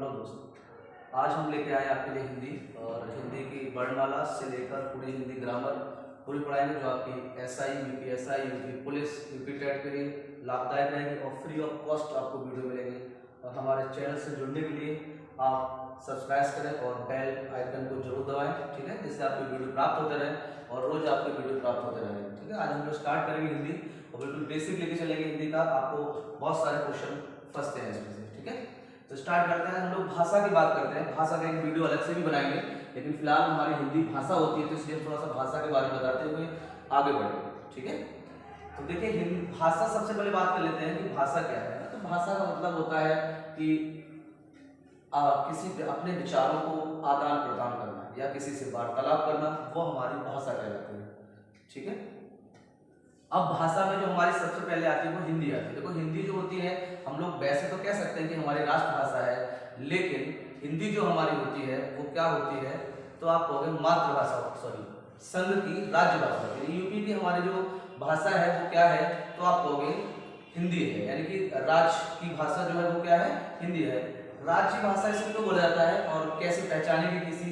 Hello दोस्तों, आज हम लेके आए आपके लिए हिंदी और हिंदी की वर्णमाला से लेकर पूरी हिंदी ग्रामर पूरी पढ़ाएंगे जो आपकी SI, UPSI, UP police, UP TET के लिए लाभदायक रहेगी और फ्री ऑफ कॉस्ट आपको वीडियो मिलेंगे। और हमारे चैनल से जुड़ने के लिए आप सब्सक्राइब करें और बेल आइकन को जरूर दबाएं, ठीक है, जिससे आपको वीडियो प्राप्त होते रहे और रोज आपके वीडियो प्राप्त होते रहे। ठीक है, आज हम लोग स्टार्ट करेंगे हिंदी और बिल्कुल बेसिक लेके चलेंगे हिंदी का। आपको बहुत सारे क्वेश्चन फंसते हैं इसमें से, ठीक है। तो स्टार्ट करते हैं। हम लोग भाषा की बात करते हैं, भाषा का एक वीडियो अलग से भी बनाएंगे, लेकिन फिलहाल हमारी हिंदी भाषा होती है तो इसलिए हम थोड़ा सा भाषा के बारे में बताते हुए आगे बढ़ेंगे, ठीक है। तो देखिए, हिंदी भाषा, सबसे पहले बात कर लेते हैं कि भाषा क्या है। तो भाषा का मतलब होता है कि किसी अपने विचारों को आदान प्रदान करना या किसी से वार्तालाप करना, वो हमारी भाषा कहलाती है, ठीक है। अब भाषा में जो हमारी सबसे पहले आती है वो हिंदी आती है। देखो, हिंदी जो होती है, हम लोग वैसे तो कह सकते हैं कि हमारी राष्ट्रभाषा है, लेकिन हिंदी जो हमारी होती है वो क्या होती है, तो आप कहोगे मातृभाषा, सॉरी, संघ की राज्य भाषा होती है। यूपी की हमारी जो भाषा है वो क्या है, तो आप कहोगे हिंदी है, यानी कि राज्य की भाषा जो है वो क्या है, हिंदी है। राज्य भाषा इसको तो बोला जाता है, और कैसे पहचानेंगे किसी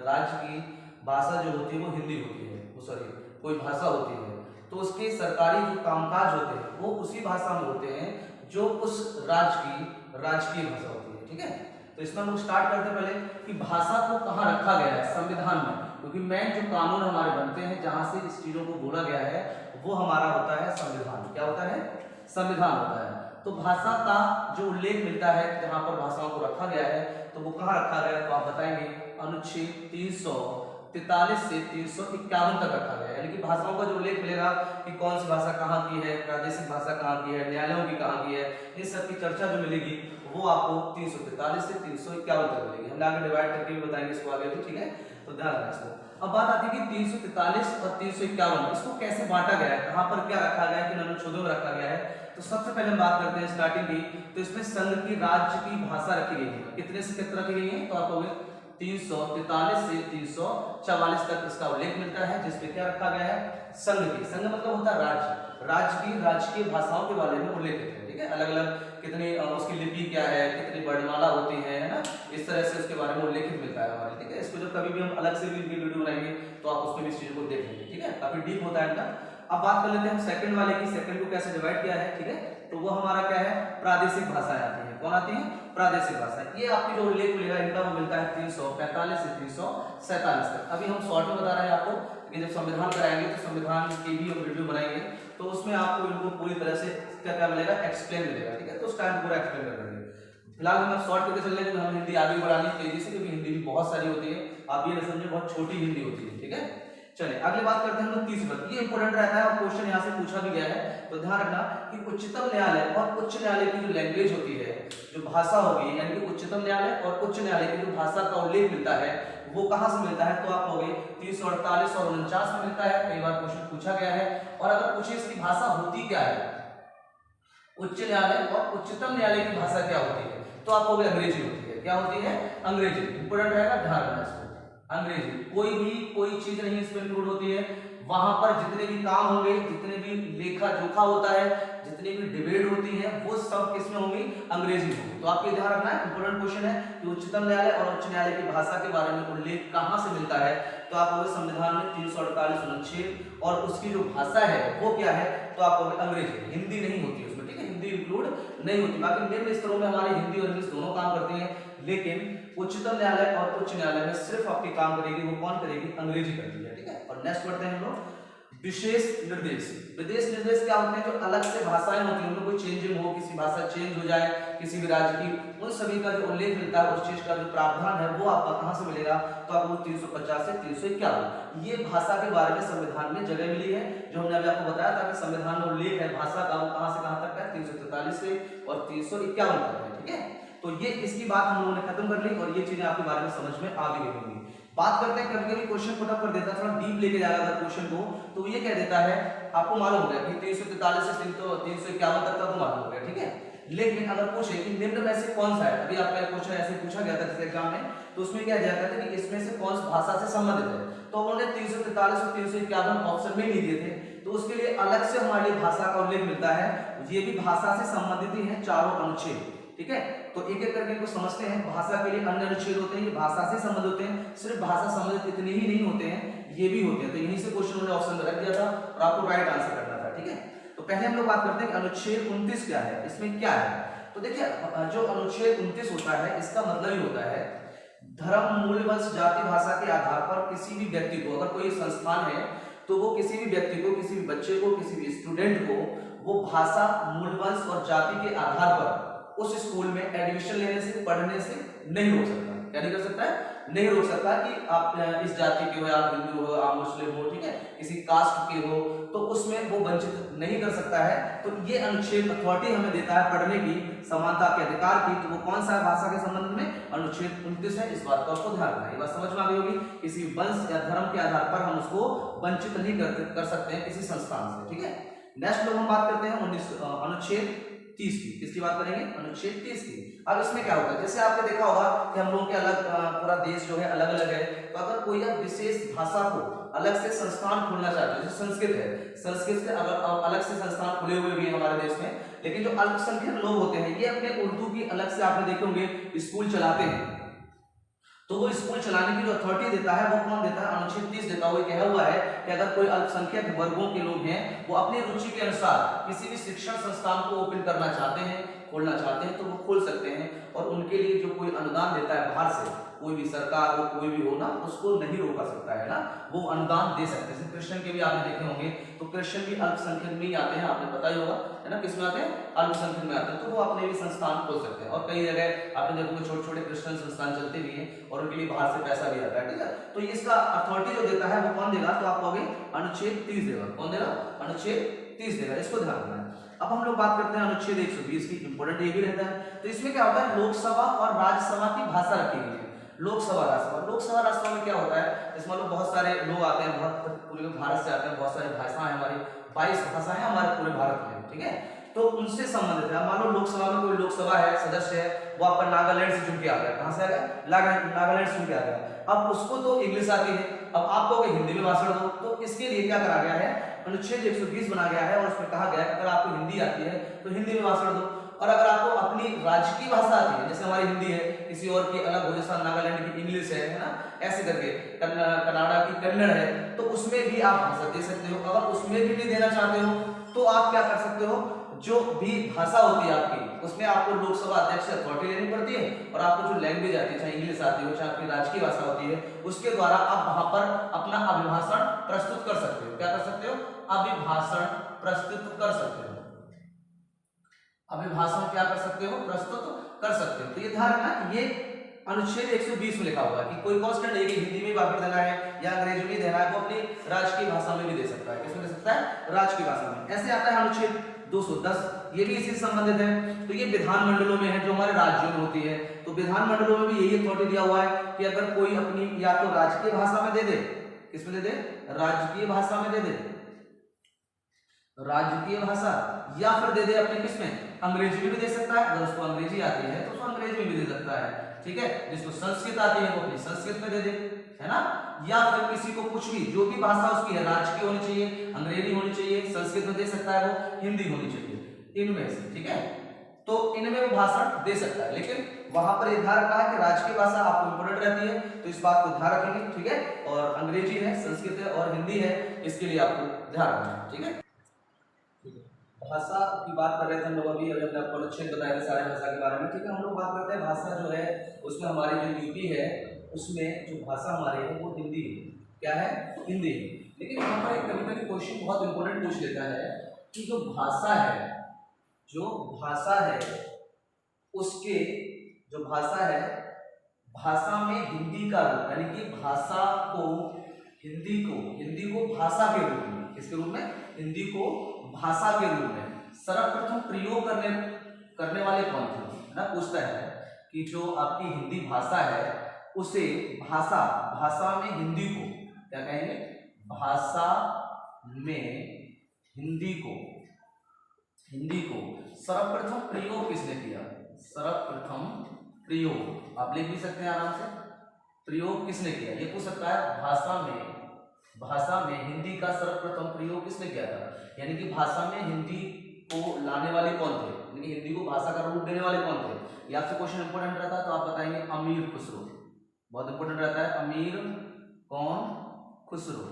राज्य की भाषा जो होती है वो हिंदी होती है, वो सॉरी कोई भाषा होती है, तो उसके सरकारी जो कामकाज होते हैं वो उसी भाषा में होते हैं जो उस राज्य की राजकीय भाषा होती है, ठीक है। तो इसमें हम लोग स्टार्ट करते हैं पहले कि भाषा को कहाँ रखा गया है, संविधान में, क्योंकि मेन जो कानून हमारे बनते हैं जहां से इस चीजों को बोला गया है वो हमारा होता है संविधान। क्या होता है? संविधान होता है। तो भाषा का जो उल्लेख मिलता है जहां पर भाषाओं को रखा गया है, तो वो कहाँ रखा गया है, तो आप बताएंगे अनुच्छेद 343 से 351 तक रखा गया है। यानी कि भाषाओं का जो उल्लेख मिलेगा कि कौन सी भाषा कहाँ की है, प्रादेशिक भाषा कहाँ की है, न्यायालयों की कहाँ की है, इन सब की चर्चा जो मिलेगी वो आपको 343 से 351 तक मिलेगी। हम आगे डिवाइड करके भी बताएंगे इसको आगे भी, ठीक है। तो ध्यान रखना इसको। अब बात आती है कि 343 और 351 इसको कैसे बांटा गया है, कहाँ पर क्या रखा गया है, किन अनुच्छेदों में रखा गया है। तो सबसे पहले हम बात करते हैं स्टार्टिंग की, तो इसमें संघ की राज्य की भाषा रखी गई है। कितने से कितने रखी गई है, तो आप कहोगे 343 से 344 तक इसका उल्लेख मिलता है, जिसमें क्या रखा गया है, संघ की, संघ मतलब होता है राज्य, राज्य की राजकीय भाषाओं के बारे में उल्लेख है, ठीक है। अलग अलग कितनी उसकी लिपि क्या है, कितनी वर्णमाला होती है ना, इस तरह से उसके बारे में उल्लेखित मिलता है हमारे, ठीक है। इसको जब कभी भी हम अलग से भी वीडियो बनाएंगे तो आप उसमें भी इस चीज को देख लेंगे, ठीक है, काफी डीप होता है इनका। अब बात कर लेते हैं हम सेकंड वाले की, सेकंड को कैसे डिवाइड किया है, ठीक है। तो वो हमारा क्या है, प्रादेशिक भाषाएं आती है। कौन आती है? प्रादेशिक भाषा। ये आपकी जो उल्लेख मिलेगा इनका वो मिलता है 345 से 347 तक। अभी हम शॉर्ट में बता रहे हैं आपको, लेकिन जब संविधान कराएंगे तो संविधान की भी हम वीडियो बनाएंगे, तो उसमें आपको इनको पूरी तरह से क्या क्या मिलेगा, एक्सप्लेन मिलेगा, ठीक है। तो उस टाइम पूरा एक्सप्लेन कर देंगे। फिलहाल हम शॉर्ट करके चल रहे हैं, हम हिंदी आगे बढ़ानी तेजी से, क्योंकि हिंदी भी बहुत सारी होती है, आप ये न समझे बहुत छोटी हिंदी होती है, ठीक है। चलिए अगली बात करते हैं हम लोग तीसरी बात। ये इंपॉर्टेंट रहता है और क्वेश्चन यहाँ से पूछा भी गया है, तो ध्यान रखना कि उच्चतम न्यायालय और उच्च न्यायालय की जो लैंग्वेज होती है, जो भाषा होगी, यानी कि उच्चतम न्यायालय और उच्च न्यायालय की जो भाषा का उल्लेख मिलता है वो कहां से मिलता है, तो आप कहोगे 348 और 49 में मिलता है। कई बार क्वेश्चन पूछा गया है। और अगर पूछे इसकी भाषा होती क्या है, उच्च न्यायालय और उच्चतम न्यायालय की भाषा क्या होती है, तो आप कहोगे अंग्रेजी होती है। क्या होती है? अंग्रेजी। इंपॉर्टेंट रहेगा, ध्यान रखना इसको, अंग्रेजी। कोई चीज नहीं इसमें इंक्लूड होती है। वहां पर जितने भी काम होंगे, जितने भी लेखा जोखा होता है, जितनी भी डिबेट होती है, वो सब किसमें होंगी, अंग्रेजी में होंगी। तो आपको ध्यान रखना है, इंपॉर्टेंट क्वेश्चन है कि उच्चतम न्यायालय और उच्च न्यायालय की भाषा के बारे में उल्लेख कहां से मिलता है, तो आप कहोगे संविधान में 348 अनुच्छेद, और उसकी जो भाषा है वो क्या है, तो आप कहोगे अंग्रेजी। हिंदी नहीं होती उसमें, ठीक है, हिंदी इंक्लूड नहीं होती। बाकी निम्न स्तरों में हमारी हिंदी और इंग्लिश दोनों काम करती है, लेकिन उच्चतम न्यायालय और उच्च न्यायालय में सिर्फ आपकी काम करेगी वो कौन करेगी, अंग्रेजी करती है, ठीक है। और नेक्स्ट बढ़ते हैं हम लोग विशेष निर्देश। विदेश निर्देश क्या होते हैं, जो अलग से भाषाएं होती हैं, उनमें कोई चेंजिंग हो, किसी भाषा चेंज हो जाए किसी भी राज्य की, उन सभी का जो उल्लेख मिलता है, उस चीज का जो प्रावधान है वो आपका कहां से मिलेगा, तो आपको 350 से 351 ये भाषा के बारे में संविधान में जगह मिली है। जो हमने अभी आपको बताया था कि संविधान में उल्लेख है भाषा का, वो कहां से कहां तक है, 343 से और 351 तक है, ठीक है। तो ये इसकी बात हम लोगों ने खत्म कर ली, और ये चीजें आपके बारे में समझ में आ गई होंगी। बात करते हैं, कभी कभी क्वेश्चन पुटअप कर देता है, थोड़ा डीप लेके जाएगा अगर क्वेश्चन को, तो ये कह देता है, आपको मालूम हो गया कि 343 से 351 तक का तो मालूम हो गया, ठीक है। लेकिन अगर पूछे कि निम्न में से कौन सा है, अभी आपका क्वेश्चन ऐसे पूछा गया था जैसे एग्जाम में, तो उसमें क्या जाता था कि इसमें से कौन सी भाषा से संबंधित है, तो उन्होंने 343 और 351 ऑप्शन में नहीं दिए थे, तो उसके लिए अलग से हमारे भाषा का उल्लेख मिलता है। ये भी भाषा से संबंधित ही है, चारों अनुच्छेद, ठीक है। तो तो एक एक करके इनको समझते हैं। भाषा के लिए अन्य अनुच्छेद होते हैं, ये भाषा से संबंध होते हैं। सिर्फ भाषा संबंधित इतने ही नहीं होते हैं, ये भी होते हैं। तो यहीं से क्वेश्चन उन्होंने ऑप्शन में रख दिया था और आपको राइट आंसर करना था, ठीक है। तो पहले हम लोग बात करते हैं कि अनुच्छेद 29 क्या है, इसमें क्या है। तो देखिए जो अनुच्छेद 29 होता है इसका मतलब ही होता है धर्म, मूल, वंश, जाति, भाषा के आधार पर किसी भी व्यक्ति को, अगर कोई संस्थान है तो वो किसी भी व्यक्ति को, किसी भी बच्चे को, किसी भी स्टूडेंट को वो भाषा, मूल, वंश और जाति के आधार पर उस स्कूल में एडमिशन लेने से, पढ़ने से नहीं रोक सकता। क्या नहीं कर सकता है? नहीं रोक सकता कि आप इस जाति के हो, आप हिंदू हो, आप मुस्लिम हो, ठीक है, किसी कास्ट के हो, तो उसमें वो वंचित नहीं कर सकता है। तो ये अनुच्छेद अथॉरिटी हमें देता है पढ़ने की, समानता के अधिकार की। तो वो कौन सा है भाषा के संबंध में? अनुच्छेद 29 है। इस बात को आपको ध्यान रखना है, ये बात समझ में आ गई होगी। किसी वंश या धर्म के आधार पर हम उसको वंचित नहीं कर सकते हैं किसी संस्थान से, ठीक है। नेक्स्ट लोग हम बात करते हैं अनुच्छेद 30 की। किसकी बात करेंगे? अनुच्छेद 30 की। अब इसमें क्या होता है, जैसे आपने देखा होगा कि हम लोगों के अलग पूरा देश जो है अलग अलग है, तो अगर कोई विशेष भाषा को अलग से संस्थान खोलना चाहते हैं, जैसे संस्कृत है, संस्कृत से अलग से संस्थान खुले हुए भी हैं हमारे देश में, लेकिन जो अल्पसंख्यक लोग होते हैं ये अपने उर्दू की अलग से आपने देखे होंगे स्कूल चलाते हैं। तो वो स्कूल चलाने की जो अथॉरिटी देता है वो कौन देता है? अनुच्छेद 30 देता है। वो कहा हुआ है कि अगर कोई अल्पसंख्यक वर्गों के लोग हैं वो अपनी रुचि के अनुसार किसी भी शिक्षण संस्थान को ओपन करना चाहते हैं, खोलना चाहते हैं, तो वो खोल सकते हैं। और उनके लिए जो कोई अनुदान देता है बाहर से, कोई भी सरकार हो, कोई भी हो ना, उसको नहीं रोका सकता है ना, वो अनुदान दे सकते हैं। जैसे क्रिश्चियन के भी आपने देखे होंगे, तो क्रिश्चियन भी अल्पसंख्यक में ही आते हैं, आपने पता ही होगा है ना, किसमें आते हैं? अल्पसंख्यक में आते हैं। तो वो अपने भी संस्थान खोल सकते हैं। और कई जगह आपने देखोगे छोटे छोटे क्रिश्चियन संस्थान चलते भी हैं और उनके लिए बाहर से पैसा भी आता है, ठीक है। तो इसका अथॉरिटी जो देता है वो कौन देगा? तो आपको अभी अनुच्छेद 30 देगा। कौन देगा? अनुच्छेद 30 देगा, इसको ध्यान रखना है। अब हम लोग बात करते हैं अनुच्छेद 120 की। इंपोर्टेंट ये भी रहता है। तो इसमें क्या होता है? लोकसभा और राज्यसभा की भाषा रखी गई है। लोकसभा, राज्यसभा। लोकसभा, राज्यसभा में क्या होता है? इसमें लोग बहुत सारे लोग आते हैं, बहुत पूरे भारत से आते हैं, बहुत सारी भाषाएं हमारी 22 भाषाएं हमारे पूरे भारत में, ठीक है। तो उनसे संबंधित है। मान लो लोकसभा में कोई लोकसभा है, सदस्य है, वो आपका नागालैंड से चुन के आ गया। कहां से आ गया? नागालैंड से चुन के आ गया। अब उसको तो इंग्लिश आती है, अब आप कहोगे हिंदी में भाषण दो, तो इसके लिए क्या करा गया है? अनुच्छेद 120 बना गया है और उसमें कहा गया है अगर आपको हिंदी आती है तो हिंदी में भाषण दो, और अगर आपको अपनी राज्य की भाषा आती है, जैसे हमारी हिंदी है, किसी और की अलग हो, जैसा नागालैंड की इंग्लिश है ना, ऐसे करके कनाडा की कन्नड़ है, तो उसमें भी आप भाषा दे सकते हो। अगर उसमें भी नहीं देना चाहते हो तो आप क्या कर सकते हो? जो भी भाषा होती है आपकी, उसमें आपको लोकसभा अध्यक्ष से अथॉरिटी लेनी पड़ती है और आपको जो लैंग्वेज आती है, चाहे इंग्लिश आती हो, चाहे अपनी राजकीय भाषा होती है, उसके द्वारा आप वहां पर अपना अभिभाषण प्रस्तुत कर सकते हो। क्या कर सकते हो? अभिभाषण प्रस्तुत कर सकते हो। अभिभाषण क्या कर सकते हो? प्रस्तुत कर सकते हो। तो ये ध्यान रखना, ये अनुच्छेद 120 में लिखा हुआ है कि कोई कॉन्स्टेंट नहीं कि हिंदी में भाषण देना है या अंग्रेजी में देना है, वो अपनी राजकीय भाषा में भी दे सकता है। किसमें दे सकता है? राजकीय भाषा में। ऐसे आता है अनुच्छेद 210, ये भी इसी से संबंधित है। तो ये विधानमंडलों में है, जो हमारे राज्यों में होती है। तो विधानमंडलों में भी यही अथॉरिटी दिया हुआ है कि अगर कोई अपनी या तो राजकीय भाषा में दे दे, किसमें दे दे? राजकीय भाषा में दे दे, राजकीय भाषा, या फिर दे दे अपने किसमें? अंग्रेजी में भी दे सकता है। अगर उसको अंग्रेजी आती है तो उसको अंग्रेजी में भी दे सकता है, ठीक है। जिसको संस्कृत आती है वो अपनी संस्कृत में दे दे, है ना। या फिर किसी को कुछ भी, जो भी भाषा उसकी है, राजकीय होनी चाहिए, अंग्रेजी होनी चाहिए, संस्कृत में दे सकता है, वो हिंदी होनी चाहिए, इनमें से, ठीक है। तो इनमें वो भाषण दे सकता है, लेकिन वहां पर यह ध्यान रखना है कि राजकीय भाषा आपको इंपोर्टेंट रहती है, तो इस बात को ध्यान रखेंगे, ठीक है। और अंग्रेजी है, संस्कृत है और हिंदी है, इसके लिए आपको ध्यान रखना है, ठीक है। भाषा की बात कर रहे थे हम लोग अभी आपको अनुच्छेद बताए थे सारे भाषा के बारे में, ठीक है। हम लोग बात करते हैं भाषा जो है उसमें हमारी जो यूपी है उसमें जो भाषा हमारी है वो हिंदी है। क्या है? हिंदी है। लेकिन यहाँ पर कभी कभी क्वेश्चन बहुत इंपॉर्टेंट पूछ लेता है कि जो भाषा है, जो भाषा है उसके जो भाषा है, भाषा में हिंदी का रूप, यानी कि भाषा को हिंदी को भाषा के रूप में, किसके रूप में? हिंदी को भाषा के रूप में सर्वप्रथम प्रयोग करने वाले कौन थे ना, पूछता है कि जो आपकी हिंदी भाषा है उसे भाषा में हिंदी को क्या कहेंगे? भाषा में हिंदी को सर्वप्रथम प्रयोग किसने किया? सर्वप्रथम प्रयोग आप लिख भी सकते हैं आराम से, प्रयोग किसने किया ये पूछ सकता है। भाषा में हिंदी का सर्वप्रथम प्रयोग किसने किया था, यानी कि भाषा में हिंदी को लाने वाले कौन थे? यानी कि हिंदी को भाषा का रूप देने वाले कौन थे? ये आपसे क्वेश्चन इंपोर्टेंट रहता है तो आप बताएंगे अमीर खुसरो, बहुत इंपोर्टेंट रहता है। अमीर कौन? खुसरो,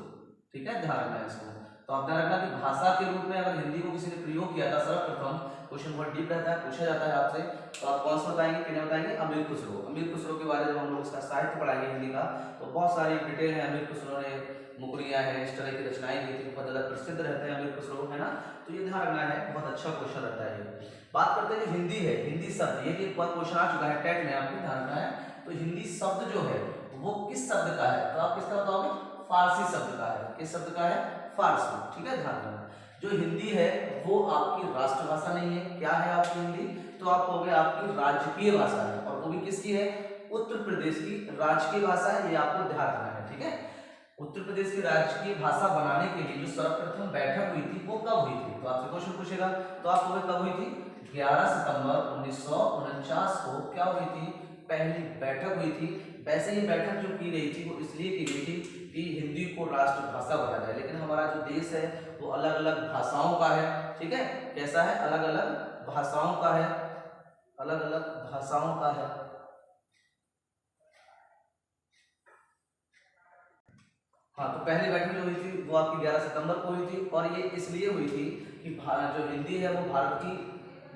ठीक है, ध्यान रखना है इसको। तो आप ध्यान रखना कि भाषा के रूप में अगर हिंदी को किसी ने प्रयोग किया था सर्वप्रथम, क्वेश्चन बहुत डीप रहता है, पूछा जाता है आपसे, तो आप कौन सा बताएंगे? किन्हें बताएंगे? अमीर खुसरो। अमीर खुसरो के बारे में हम लोग उसका साहित्य पढ़ाएंगे हिंदी का, तो बहुत सारी डिटेल है। अमीर खुसरो ने मुकरियां हैं, इस तरह की रचनाएं की थी, बहुत ज्यादा प्रसिद्ध रहते हैं अमीर खुसरो, है ना। तो ये ध्यान रखना है, बहुत अच्छा क्वेश्चन रहता है ये। बात करते हैं जो हिंदी है, हिंदी शब्द, ये एक बार क्वेश्चन आ चुका है टेट में, आपको ध्यान रखना है। तो हिंदी शब्द जो है वो किस शब्द का है? तो आप किसका बताओगे? फारसी शब्द का है। किस शब्द का है? फारसी, ठीक है, ध्यान रखना। जो हिंदी है वो आपकी राष्ट्रभाषा नहीं है। क्या है आपकी हिंदी? तो आप कहोगे आपकी राजकीय भाषा है, और वो भी किसकी है? उत्तर प्रदेश की राजकीय भाषा है, ये आपको ध्यान रखना है, ठीक है। उत्तर प्रदेश की राजकीय भाषा बनाने के लिए जो सर्वप्रथम बैठक हुई थी वो कब हुई थी? तो आपसे क्वेश्चन पूछेगा, तो आप कहोगे कब हुई थी? 11 सितंबर 1949 को क्या हुई थी? पहली बैठक हुई थी। वैसे ये बैठक जो की गई थी वो इसलिए की गई थी कि हिंदी को राष्ट्रभाषा बनाया जाए, लेकिन हमारा जो देश है वो अलग अलग भाषाओं का है, ठीक है। कैसा है? अलग अलग भाषाओं का है, अलग अलग भाषाओं का है। हाँ, तो पहली बैठक जो हुई थी वो आपकी 11 सितंबर को हुई थी, और ये इसलिए हुई थी कि जो हिंदी है वो भारत की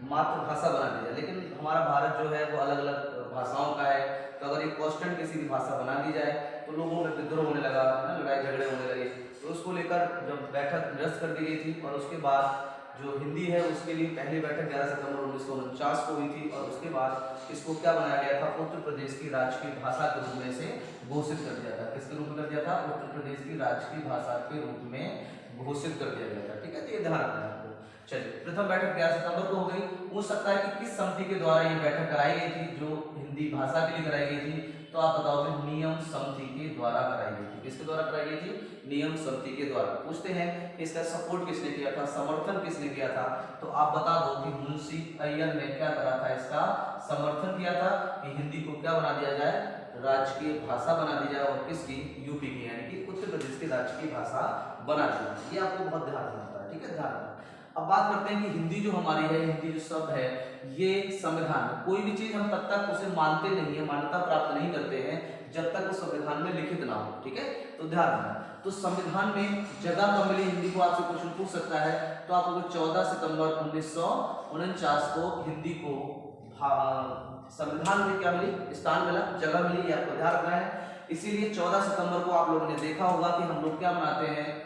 मातृभाषा बना दी जाए, लेकिन हमारा भारत जो है वो अलग अलग भाषाओं का है। तो अगर एक कांस्टेंट किसी भी भाषा बना दी जाए तो लोगों में विद्रोह होने लगा, है ना, लड़ाई झगड़े होने लगे। तो उसको लेकर जब बैठक निरस्त कर दी गई थी, और उसके बाद जो हिंदी है उसके लिए पहली बैठक 11 सितंबर 1949 को हुई थी, और उसके बाद इसको क्या बनाया गया था? उत्तर प्रदेश की राजकीय भाषा के रूप में से घोषित कर दिया था। किसके रूप में कर दिया था? उत्तर प्रदेश की राजकीय भाषा के रूप में घोषित कर दिया गया था, ठीक है। तो ये ध्यान रखना है आपको। चलिए, प्रथम बैठक 11 सितंबर को हो गई। पूछ सकता है कि किस समिति के द्वारा ये बैठक कराई गई थी जो हिंदी भाषा के लिए कराई गई थी? तो आप बताओगे नियम समिति के द्वारा कराई गई थी। किसके द्वारा कराई गई थी? नियम समिति के द्वारा। पूछते हैं कि इसका सपोर्ट किसने किया था, समर्थन किसने किया था? तो आप बता दो कि मुंशी अय्यर ने क्या करा था? इसका समर्थन किया था कि हिंदी को क्या बना दिया जाए? राजकीय भाषा बना दी जाए, और किसकी? यूपी की, यानी कि उत्तर प्रदेश की राजकीय भाषा बना दी जाए। ये आपको बहुत ध्यान रखना होता है, ठीक है, ध्यान रखना। अब बात करते हैं कि हिंदी जो हमारी है, हिंदी जो शब्द है, ये संविधान में, कोई भी चीज हम तब तक उसे मानते नहीं है, मान्यता प्राप्त नहीं करते हैं जब तक वो संविधान में लिखित ना हो, ठीक है। तो ध्यान रखना। तो संविधान में जगह कब मिली हिंदी को? आपसे क्वेश्चन पूछ सकता है। तो आपको 14 सितंबर 1949 को हिंदी को संविधान में क्या मिली? स्थान मिला, जगह मिली, ये आपको ध्यान रखना है। इसीलिए 14 सितंबर को आप लोगों ने देखा होगा कि हम लोग क्या मनाते हैं?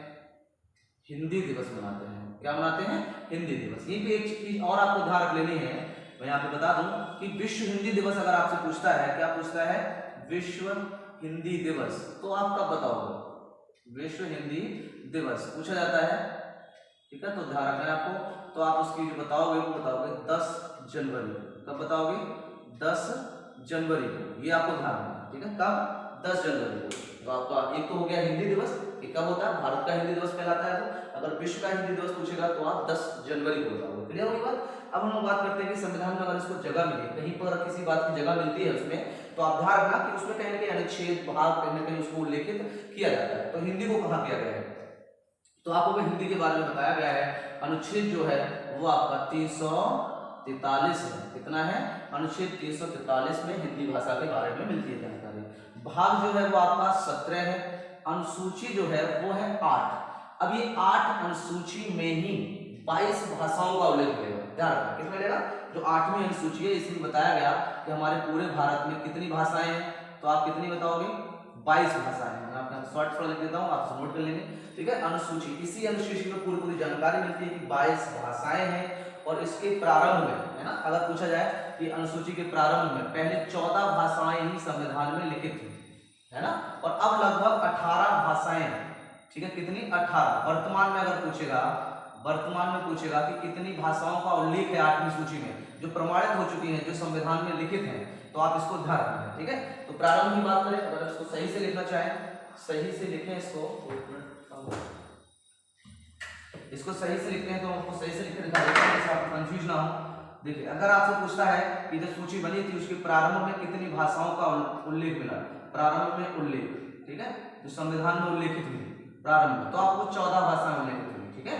हिंदी दिवस मनाते हैं। क्या मनाते हैं? हिंदी दिवस। ये भी एक चीज और आपको ध्यान रख लेनी है, मैं यहाँ पे बता दूं कि विश्व हिंदी दिवस अगर आपसे पूछता है, क्या पूछता है? विश्व हिंदी दिवस, तो आप कब बताओगे? विश्व हिंदी दिवस पूछा जाता है, ठीक है। तो ध्यान रखना है आपको। तो आप उसकी जो बताओगे वो बताओगे 10 जनवरी। कब बताओगे? 10 जनवरी को, ये आपको ध्यान रखना है, ठीक है। कब? 10 जनवरी को। तो आपका एक तो हो गया हिंदी दिवस, ये कब होता है? भारत का हिंदी दिवस कहलाता है। तो अगर विश्व का हिंदी दिवस पूछेगा तो आप 10 जनवरी को बताओगे। क्लियर होगी बात? अब हम लोग बात करते हैं कि संविधान में अगर इसको जगह मिली, कहीं पर किसी बात की जगह मिलती है उसमें, तो आप ध्यान रखना कि उसमें कहीं ना कहीं अनुच्छेद भाग कहीं ना कहीं उसको उल्लेखित किया जाता है। तो हिंदी को कहाँ किया गया है? तो आपको हिंदी के बारे में बताया गया है, अनुच्छेद जो है वो आपका 343 है। कितना है? अनुच्छेद 343 में हिंदी भाषा के बारे में मिलती है जानकारी। भाग जो है वो आपका 17 है, अनुसूची जो है वो है 8। अब ये 8 अनुसूची में ही 22 भाषाओं का उल्लेख मिलेगा। ध्यान रखना, कितना मिलेगा? जो 8वीं अनुसूची है इसमें बताया गया कि हमारे पूरे भारत में कितनी भाषाएं हैं, तो आप कितनी बताओगे? 22 भाषाएं हैं। मैं आपका शॉर्ट फॉर्म लिख देता हूँ, आप नोट कर लेंगे, ठीक है। अनुसूची, इसी अनुसूची में पूरी पूरी जानकारी मिलती है कि 22 भाषाएं हैं, और इसके प्रारंभ में, है ना, अगर पूछा जाए कि अनुसूची के प्रारंभ में पहले 14 भाषाएं ही संविधान में लिखित थी, है ना, और अब लगभग 18 भाषाएं, ठीक है। कितनी? 18। वर्तमान में अगर पूछेगा, वर्तमान में पूछेगा कि कितनी भाषाओं का उल्लेख है 8वीं सूची में, जो प्रमाणित हो चुकी हैं, जो संविधान में लिखित हैं, तो आप इसको ध्यान रखें, ठीक है। तो प्रारंभ की बात करें, अगर इसको सही से लिखना चाहें, सही से लिखें इसको सही से लिखते हैं, तो आपको सही से लिख के दिखा देता हूं जिससे आपको कंफ्यूज ना हो। देखिए, अगर आपसे पूछता है कि जब सूची बनी थी उसके प्रारंभ में कितनी भाषाओं का उल्लेख मिला, प्रारंभ में उल्लेख, ठीक है, जो संविधान में उल्लेखित हुई प्रारंभ में, तो आपको 14 भाषाएं उल्लेखित हुई, ठीक है।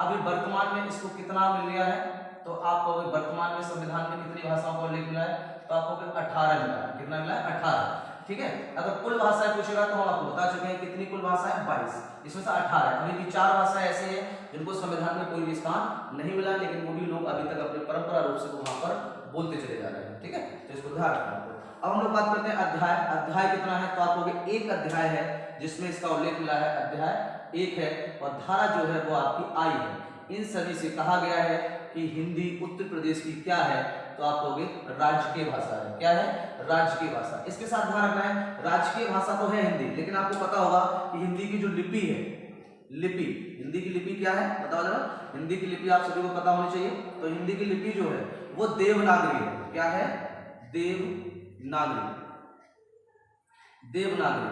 अभी वर्तमान में इसको कितना मिल गया है? तो आप कहोगे वर्तमान में संविधान में कितनी भाषाओं का उल्लेख मिला है, तो आपको 18 मिला है। कितना मिला है? 18। ठीक है, अगर कुल भाषाएं पूछेगा तो हम आपको बता चुके हैं कितनी कुल भाषाएं 22, इसमें से 18 अभी भी 4 भाषाएं ऐसे हैं जिनको संविधान में कोई भी स्थान नहीं मिला, लेकिन वो भी लोग अभी तक अपने परंपरा रूप से वहां पर बोलते चले जा रहे हैं। ठीक है, तो इसको ध्यान रखना। अब हम लोग बात करते हैं अध्याय। अध्याय कितना है, तो आप लोग एक अध्याय है जिसमें इसका उल्लेख मिला है, अध्याय 1 है, और धारा जो है वो आपकी आई है। इन सभी से कहा गया है कि हिंदी उत्तर प्रदेश की क्या है, तो आप लोगे राजकीय भाषा है। क्या है? राजकीय भाषा। इसके साथ ध्यान रखना है, राजकीय भाषा तो है हिंदी, लेकिन आपको पता होगा कि हिंदी की जो लिपि है, लिपि, हिंदी की लिपि क्या है बताओ जरा। हिंदी की लिपि आप सभी को पता होनी चाहिए। तो हिंदी की लिपि जो है वो देवनागरी है। क्या है? देवनागरी। देवनागरी।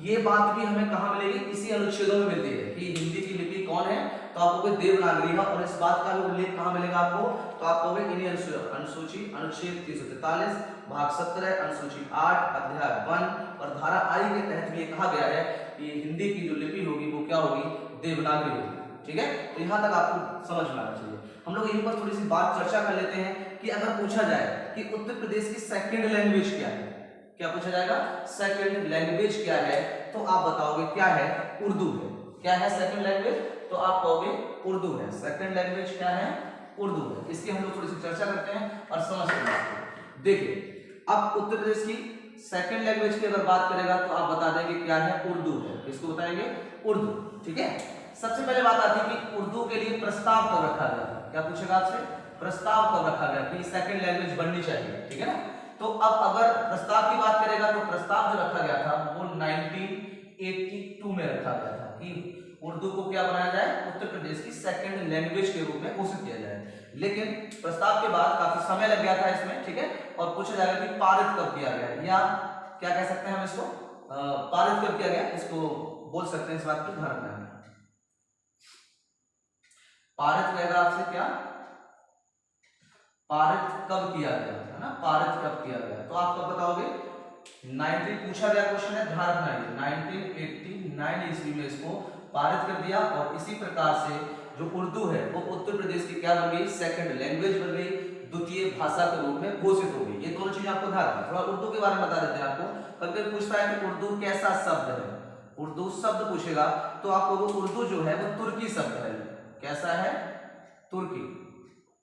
ये बात भी हमें कहां मिलेगी? इसी अनुच्छेदों में मिलती है कि हिंदी की लिपि कौन है, तो आपको देवनागरी है। और इस बात का भी उल्लेख कहां मिलेगा आपको, तो आपको इन्हीं अनुसूची अनुच्छेद 343 भाग 17 अनुसूची 8 अध्याय 1 और धारा आई के तहत भी ये कहा गया है कि हिंदी की जो लिपि होगी वो क्या होगी? देवनागरी होगी। ठीक है, तो यहां तक आपको समझ में आना चाहिए। हम लोग यहीं पर थोड़ी सी बात चर्चा कर लेते हैं कि अगर पूछा जाए कि उत्तर प्रदेश की सेकंड लैंग्वेज क्या है, क्या पूछा जाएगा? सेकंड लैंग्वेज क्या है, तो आप बताओगे क्या है? उर्दू है। क्या है सेकंड लैंग्वेज? तो आप कहोगे उर्दू है। सेकंड लैंग्वेज क्या है? उर्दू है। इसकी हम लोग थोड़ी सी चर्चा करते हैं और समझते हैं। देखिए, अब उत्तर प्रदेश की सेकंड लैंग्वेज की अगर बात करेगा तो आप बता देंगे क्या है? उर्दू है। इसको बताएंगे उर्दू। ठीक है, सबसे पहले बात आती है कि उर्दू के लिए प्रस्ताव कब रखा गया था। क्या पूछेगा आपसे? प्रस्ताव कब रखा गया कि सेकंड लैंग्वेज बननी चाहिए। ठीक है ना, तो अब अगर प्रस्ताव की बात करेगा तो प्रस्ताव जो रखा गया था वो 1982 में रखा गया था कि उर्दू को क्या बनाया जाए? उत्तर प्रदेश की सेकंड लैंग्वेज के रूप में घोषित किया जाए। लेकिन प्रस्ताव के बाद काफी समय लग गया था इसमें। ठीक है, और पूछा जाएगा कि पारित कब किया गया, या क्या कह सकते हैं हम इसको, पारित कब किया गया, इसको बोल सकते हैं। इस बात को ध्यान रखना है। पारित रहेगा आपसे क्या? पारित कब किया गया है ना, पारित कब किया गया, तो आप कब बताओगे? 19 पूछा गया क्वेश्चन है, ध्यान रखना है 1989 ईस्वी में इसको पारित कर दिया। और इसी प्रकार से जो उर्दू है वो उत्तर प्रदेश की क्या बन गई? सेकंड लैंग्वेज बन गई, द्वितीय भाषा के रूप में घोषित हो गई। ये दोनों चीजें आपको ध्यान रखना। थोड़ा उर्दू के बारे में बता देते हैं आपको। कभी पूछता है कि उर्दू कैसा शब्द है, उर्दू शब्द पूछेगा तो आपको उर्दू जो है वो तुर्की शब्द है। कैसा है? तुर्की।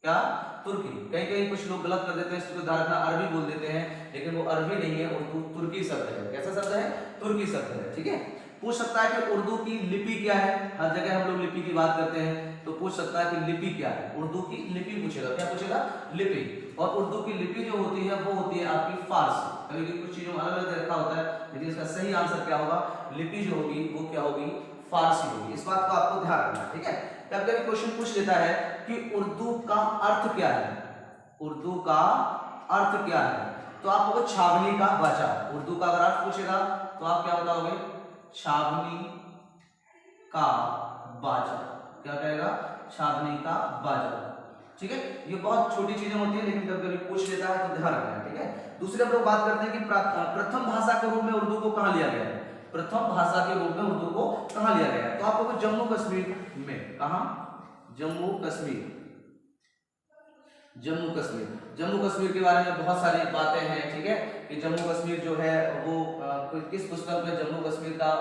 क्या? तुर्की। कहीं कहीं कुछ लोग गलत कर देते हैं, इसको ध्यान रखना, अरबी बोल देते हैं, लेकिन वो अरबी नहीं है, उर्दू तुर्की शब्द है। कैसा शब्द है? तुर्की शब्द है। ठीक है, पूछ सकता है कि उर्दू की लिपि क्या है। हर जगह हम लोग लिपि की बात करते हैं, तो पूछ सकता है कि लिपि क्या है। उर्दू की लिपि पूछेगा। क्या पूछेगा? लिपि। और उर्दू की लिपि जो होती है वो होती है आपकी फारसी। कभी कुछ चीजों में अलग अलग रखा होता है, लेकिन इसका सही आंसर क्या होगा? लिपि जो होगी वो क्या होगी? फारसी होगी। इस बात को आपको ध्यान रखना। ठीक है, कभी कभी क्वेश्चन पूछ लेता है कि उर्दू का अर्थ क्या है। उर्दू का अर्थ क्या है, तो आप कहोगे छावनी का बाजा। उर्दू का अगर अर्थ पूछेगा तो आप क्या बताओगे? छावनी का बाजा। क्या कहेगा? छावनी का बाजा। ठीक है, ये बहुत छोटी चीजें होती है, लेकिन कभी कभी पूछ लेता है तो ध्यान रखना है। ठीक है, दूसरे हम लोग बात करते हैं कि प्रथम भाषा के रूप में उर्दू को कहां लिया गया है। प्रथम भाषा के रूप में उर्दू को कहां लिया गया है, तो आपको जम्मू कश्मीर में। कहां? जम्मू कश्मीर। जम्मू कश्मीर। जम्मू कश्मीर के बारे में बहुत सारी बातें हैं। ठीक है, कि जम्मू कश्मीर जो है वो किस पुस्तक में जम्मू कश्मीर का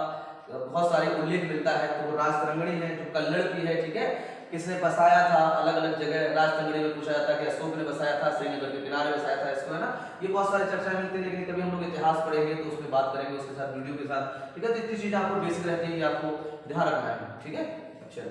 बहुत सारे उल्लेख मिलता है, तो वो राजतरंगिणी है जो कल्लड़ की है। ठीक है, किसने बसाया था? अलग अलग जगह राजतरंगिणी में पूछा जाता है कि अशोक ने बसाया था, श्रीनगर के किनारे बसाया था इसको, है ना। ये बहुत सारी चर्चा मिलती है, लेकिन कभी हम लोग इतिहास पढ़ेंगे तो उसमें बात करेंगे उसके साथ, वीडियो के साथ। ठीक है, तो इतनी चीजें आपको बेसिक रहती है, आपको ध्यान रखना है। ठीक है, अच्छा।